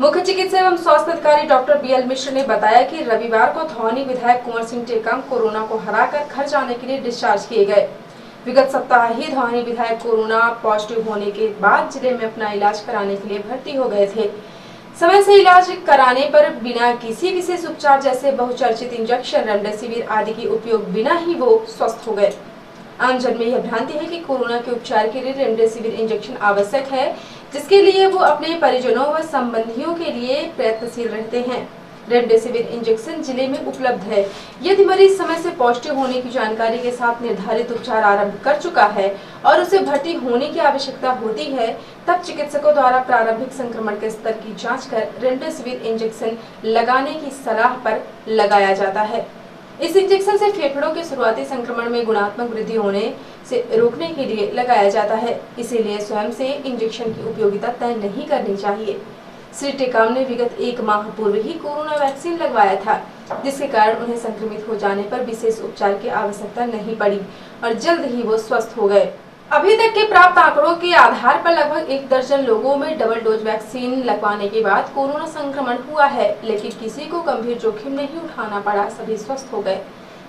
मुख्य चिकित्सा एवं स्वास्थ्य अधिकारी डॉक्टर बीएल मिश्र ने बताया कि रविवार को धौनी विधायक कुंवर सिंह टेकाम कोरोना को हराकर घर जाने के लिए डिस्चार्ज किए गए। विगत सप्ताह ही धौनी विधायक कोरोना पॉजिटिव होने के बाद जिले में अपना इलाज कराने के लिए भर्ती हो गए थे। समय से इलाज कराने पर बिना किसी विशेष उपचार जैसे बहुचर्चित इंजेक्शन, रेमडेसिविर आदि के उपयोग बिना ही वो स्वस्थ हो गए। आमजन में यह भ्रांति है कि कोरोना के उपचार के लिए रेमडेसिविर इंजेक्शन आवश्यक है, जिसके लिए वो अपने परिजनों व संबंधियों के लिए प्रयत्नशील रहते हैं। रेमडेसिविर इंजेक्शन जिले में उपलब्ध है। यदि मरीज समय से पॉजिटिव होने की जानकारी के साथ निर्धारित उपचार आरंभ कर चुका है और उसे भर्ती होने की आवश्यकता होती है, तब चिकित्सकों द्वारा प्रारंभिक संक्रमण के स्तर की जांच कर रेमडेसिविर इंजेक्शन लगाने की सलाह पर लगाया जाता है। इस इंजेक्शन से फेफड़ों के शुरुआती संक्रमण में गुणात्मक वृद्धि होने से रोकने के लिए लगाया जाता है। इसीलिए स्वयं से इंजेक्शन की उपयोगिता तय नहीं करनी चाहिए। श्री टेकाम ने विगत 1 माह पूर्व ही कोरोना वैक्सीन लगवाया था, जिसके कारण उन्हें संक्रमित हो जाने पर विशेष उपचार की आवश्यकता नहीं पड़ी और जल्द ही वो स्वस्थ हो गए। अभी तक के प्राप्त आंकड़ों के आधार पर लगभग 1 दर्जन लोगों में डबल डोज वैक्सीन लगवाने के बाद कोरोना संक्रमण हुआ है, लेकिन किसी को गंभीर जोखिम नहीं उठाना पड़ा, सभी स्वस्थ हो गए।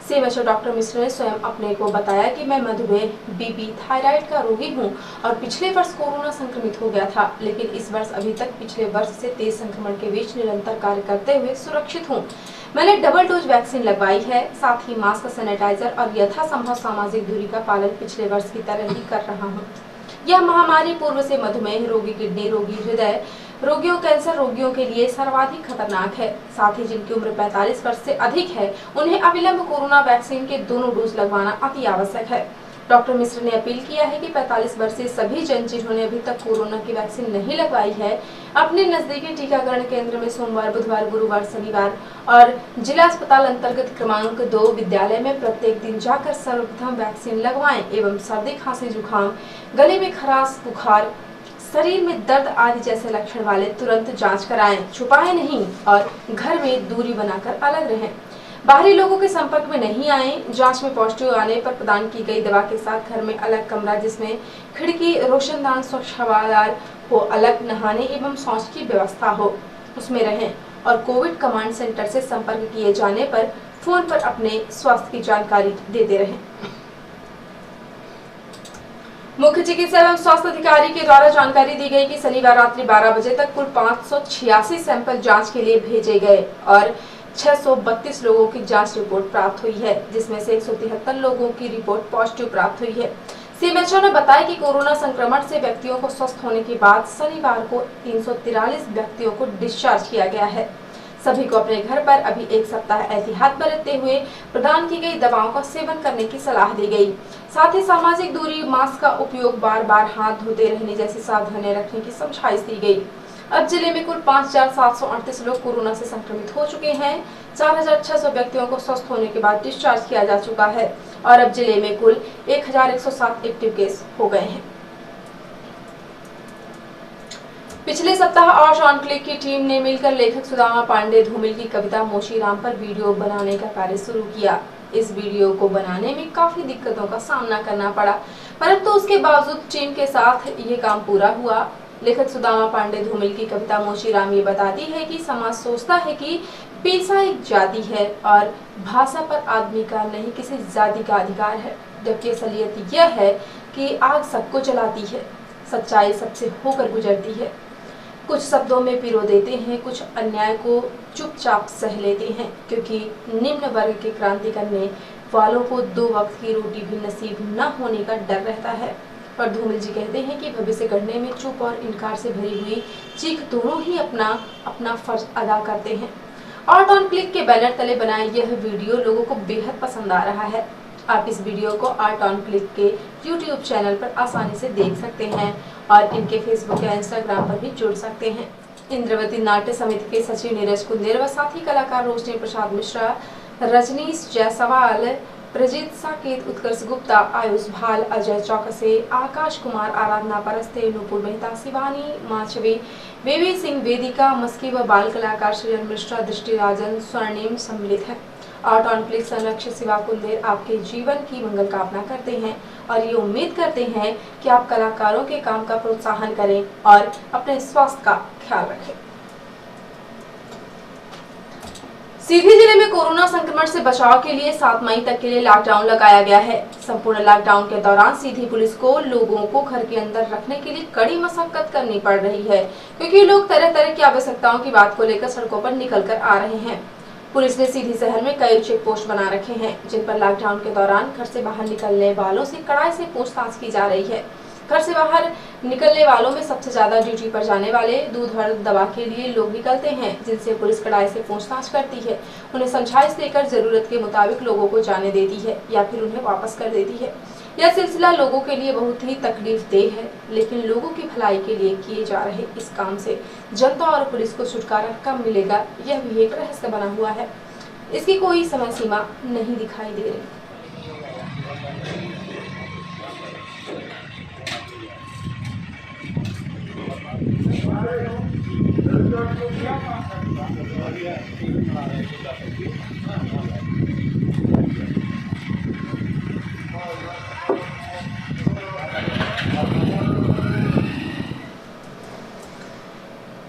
सीएमएचओ डॉक्टर मिश्र ने स्वयं अपने को बताया कि मैं मधुमेह, बीपी, थायराइड का रोगी हूं और पिछले वर्ष कोरोना संक्रमित हो गया था, लेकिन इस वर्ष अभी तक पिछले वर्ष से तेज संक्रमण के बीच निरंतर कार्य करते हुए सुरक्षित हूं। मैंने डबल डोज वैक्सीन लगवाई है, साथ ही मास्क, सैनिटाइजर और यथासंभव सामाजिक दूरी का पालन पिछले वर्ष की तरह ही कर रहा हूँ। यह महामारी पूर्व से मधुमेह रोगी, किडनी रोगी, हृदय रोगियों, कैंसर रोगियों के लिए सर्वाधिक खतरनाक है। साथ ही जिनकी उम्र 45 वर्ष से अधिक है, उन्हें अविलंब कोरोना वैक्सीन के दोनों डोज लगवाना अति आवश्यक है। डॉक्टर मिश्र ने अपील किया है कि 45 वर्षीय सभी जन जिन्होंने अभी तक कोरोना की वैक्सीन नहीं लगवाई है, अपने नजदीकी टीकाकरण केंद्र में सोमवार, बुधवार, गुरुवार, शनिवार और जिला अस्पताल अंतर्गत क्रमांक 2 विद्यालय में प्रत्येक दिन जाकर सर्वप्रथम वैक्सीन लगवाएं एवं सर्दी, खांसी, जुकाम, गले में खराश, बुखार, शरीर में दर्द आदि जैसे लक्षण वाले तुरंत जांच कराएं, छुपाएं नहीं और घर में दूरी बनाकर अलग रहें। बाहरी लोगों के संपर्क में नहीं आएं। जांच में पॉजिटिव आने पर प्रदान की गई दवा के साथ घर में अलग कमरा जिसमें खिड़की, रोशनदान, स्वच्छ हवादार हो, अलग नहाने एवं शौच की व्यवस्था हो, उसमें रहें और कोविड कमांड सेंटर से संपर्क किए जाने पर फोन पर अपने स्वास्थ्य की जानकारी देते रहें। मुख्य चिकित्सा एवं स्वास्थ्य अधिकारी के द्वारा जानकारी दी गई कि शनिवार रात्रि 12 बजे तक कुल 586 सैंपल जांच के लिए भेजे गए और 632 लोगों की जांच रिपोर्ट प्राप्त हुई है, जिसमें से 173 लोगों की रिपोर्ट पॉजिटिव प्राप्त हुई है। सीएमएचओ ने बताया कि कोरोना संक्रमण से व्यक्तियों को स्वस्थ होने के बाद शनिवार को 343 व्यक्तियों को डिस्चार्ज किया गया है। सभी को अपने घर पर अभी 1 सप्ताह एहतियात बरतते हुए प्रदान की गई दवाओं का सेवन करने की सलाह दी गई। साथ ही सामाजिक दूरी, मास्क का उपयोग, बार-बार हाथ धोते रहने जैसी सावधानियां रखने की समझाइश दी गई। अब जिले में कुल 5738 लोग कोरोना से संक्रमित हो चुके हैं। 4600 व्यक्तियों को स्वस्थ होने के बाद डिस्चार्ज किया जा चुका है और अब जिले में कुल 1107 एक्टिव केस हो गए हैं। पिछले सप्ताह आर्ट ऑन क्लिक की टीम ने मिलकर लेखक सुदामा पांडे धूमिल की कविता मोशीराम पर वीडियो बनाने का कार्य शुरू किया। इस वीडियो को बनाने में काफी दिक्कतों का सामना करना पड़ा, परंतु उसके बावजूद टीम के साथ ये काम पूरा हुआ। लेखक सुदामा पांडे धूमिल की कविता मोशीराम ये बताती है कि समाज सोचता है कि पेशा एक जाति है और भाषा पर आदमी का नहीं किसी जाति का अधिकार है, जबकि असलियत यह है कि आग सबको जलाती है, सच्चाई सबसे होकर गुजरती है। कुछ शब्दों में पिरो देते हैं, कुछ अन्याय को चुपचाप सह लेते हैं, क्योंकि निम्न वर्ग के क्रांति करने वालों को 2 वक्त की रोटी भी नसीब न होने का डर रहता है। पर धूमिल जी कहते हैं कि भविष्य गढ़ने में चुप और इनकार से भरी हुई चीख दोनों ही अपना फर्ज अदा करते हैं। आर्ट ऑन क्लिक के बैनर तले बनाए यह वीडियो लोगों को बेहद पसंद आ रहा है। आप इस वीडियो को आर्ट ऑन क्लिक के YouTube चैनल पर आसानी से देख सकते हैं और इनके फेसबुक या इंस्टाग्राम पर भी जुड़ सकते हैं। इंद्रवती नाट्य समिति के सचिव नीरज कुंदेर व साथी कलाकार रोशनी प्रसाद मिश्रा, रजनीश जायसवाल, प्रजीत साकेत, उत्कर्ष गुप्ता, आयुष भाल, अजय चौकसे, आकाश कुमार, आराधना परस्ते, नूपुर मेहता, शिवानी माचवे, बेबी सिंह, वेदिका मस्की व बाल कलाकार श्रीजन मिश्रा, दृष्टि राजन, स्वर्णिम सम्मिलित है। आर्ट ऑन क्लिक संरक्षक शिवा कुंदेर आपके जीवन की मंगल कामना करते हैं और ये उम्मीद करते हैं कि आप कलाकारों के काम का प्रोत्साहन करें और अपने स्वास्थ्य का ख्याल रखें। सीधी जिले में कोरोना संक्रमण से बचाव के लिए 7 मई तक के लिए लॉकडाउन लगाया गया है। संपूर्ण लॉकडाउन के दौरान सीधी पुलिस को लोगों को घर के अंदर रखने के लिए कड़ी मशक्कत करनी पड़ रही है, क्योंकि लोग तरह तरह की आवश्यकताओं की बात को लेकर सड़कों पर निकल कर आ रहे हैं। पुलिस ने सीधी शहर में कई चेक पोस्ट बना रखे हैं, जिन पर लॉकडाउन के दौरान घर से बाहर निकलने वालों से कड़ाई से पूछताछ की जा रही है। घर से बाहर निकलने वालों में सबसे ज्यादा ड्यूटी पर जाने वाले दूध और दवा के लिए लोग निकलते हैं, जिनसे पुलिस कड़ाई से पूछताछ करती है, उन्हें समझाइश देकर जरूरत के मुताबिक लोगों को जाने देती है या फिर उन्हें वापस कर देती है। यह सिलसिला लोगों के लिए बहुत ही तकलीफदेह है, लेकिन लोगों की भलाई के लिए किए जा रहे इस काम से जनता और पुलिस को छुटकारा कब मिलेगा, यह भी एक रहस्य बना हुआ है। इसकी कोई समय सीमा नहीं दिखाई दे रही।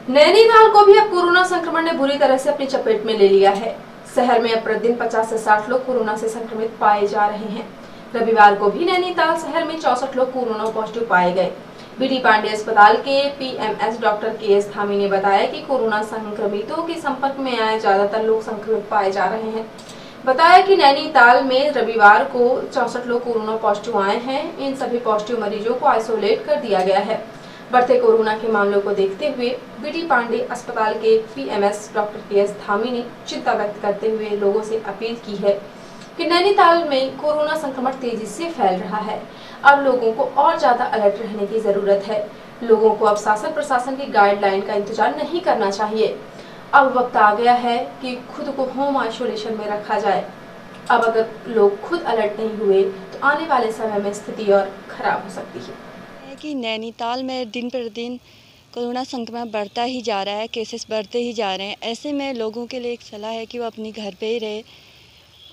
नैनीताल को भी अब कोरोना संक्रमण ने बुरी तरह से अपनी चपेट में ले लिया है। शहर में अब प्रतिदिन 50 से 60 लोग कोरोना से संक्रमित पाए जा रहे हैं। रविवार को भी नैनीताल शहर में 64 लोग कोरोना पॉजिटिव पाए गए। बीडी पांडे अस्पताल के पीएमएस डॉक्टर केएस धामी ने बताया कि कोरोना संक्रमितों के संपर्क में आए ज्यादातर लोग संक्रमित पाए जा रहे हैं। बताया कि नैनीताल में रविवार को 64 लोग कोरोना पॉजिटिव आए हैं। इन सभी पॉजिटिव मरीजों को आइसोलेट कर दिया गया है। बढ़ते कोरोना के मामलों को देखते हुए बीडी पांडे अस्पताल के पीएमएस डॉक्टर केएस धामी ने चिंता व्यक्त करते हुए लोगों से अपील की है कि नैनीताल में कोरोना संक्रमण तेजी से फैल रहा है। अब लोगों को और ज्यादा अलर्ट रहने की जरूरत है। लोगों को अब शासन प्रशासन की गाइडलाइन का इंतजार नहीं करना चाहिए। अब वक्त आ गया है कि खुद को होम आइसोलेशन में रखा जाए। अब अगर लोग खुद अलर्ट नहीं हुए तो आने वाले समय में स्थिति और खराब हो सकती है। कि नैनीताल में दिन प्रतिदिन कोरोना संक्रमण बढ़ता ही जा रहा है, केसेस बढ़ते ही जा रहे हैं। ऐसे में लोगों के लिए एक सलाह है कि वो अपने घर पे ही रहे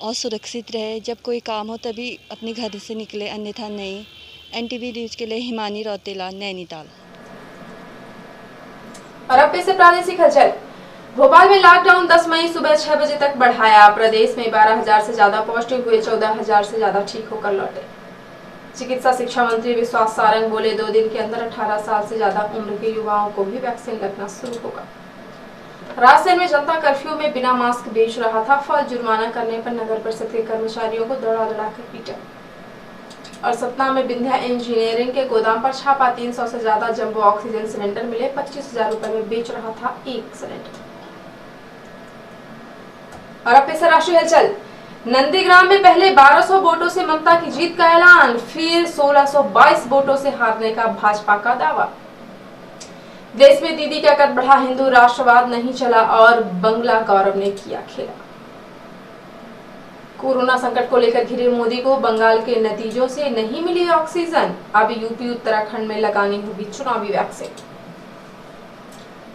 और सुरक्षित रहे। जब कोई काम हो तभी अपने घर से निकले, अन्यथा नहीं। एनटीवी न्यूज़ के लिए हिमानी रौतेला, नैनीताल। और अब पेश है प्रादेशिक हलचल। भोपाल में लॉकडाउन 10 मई सुबह 6 बजे तक बढ़ाया। प्रदेश में 12,000 से ज्यादा पॉजिटिव हुए, 14,000 से ज्यादा ठीक होकर लौटे। चिकित्सा शिक्षा मंत्री विश्वास सारंग बोले, 2 दिन के अंदर 18 साल से ज्यादा उम्र के युवाओं को भी वैक्सीन लगना शुरू होगा। राजशहर में जनता कर्फ्यू में बिना मास्क बेच रहा था। फल जुर्माना करने पर नगर परिषद के कर्मचारियों को दौड़ा कर पीटा। और सतना में विंध्या इंजीनियरिंग के गोदाम पर छापा। 300 से ज्यादा जंबो ऑक्सीजन सिलेंडर मिले। 25,000 रुपए में बेच रहा था एक सिलेंडर। और अब पेश है राष्ट्रीय हलचल। नंदीग्राम में पहले 1200 वोटों से ममता की जीत का ऐलान, फिर 1622 वोटों से हारने का भाजपा का दावा। देश में दीदी का कद बढ़ा, हिंदू राष्ट्रवाद नहीं चला और बंगला गौरव ने किया खेला। कोरोना संकट को लेकर घिरे मोदी को बंगाल के नतीजों से नहीं मिली ऑक्सीजन। अब यूपी उत्तराखंड में लगानी होगी चुनावी वैक्सीन।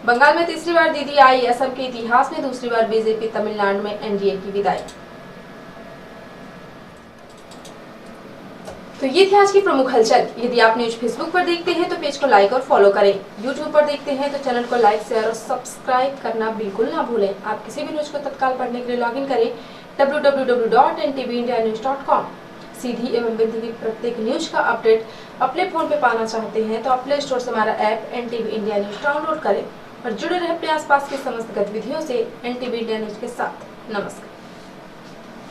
बंगाल में तीसरी बार दीदी आई। असम के इतिहास में दूसरी बार बीजेपी तमिलनाडु में एनडीए की विदाई। तो ये थी आज की प्रमुख हलचल। यदि आप न्यूज फेसबुक पर देखते हैं तो पेज को लाइक और फॉलो करें। यूट्यूब पर देखते हैं तो चैनल को लाइक, शेयर और सब्सक्राइब करना बिल्कुल ना भूलें। आप किसी भी न्यूज को तत्काल पढ़ने के लिए लॉगिन करें www.ntvindianews.com। सीधी एवं बिंदी की प्रत्येक न्यूज का अपडेट अपने फोन पे पाना चाहते हैं तो प्ले स्टोर से हमारा app NTV India news download करें और जुड़े रहे अपने आसपास के समस्त गतिविधियों से एनटीवी इंडिया न्यूज के साथ। नमस्कार।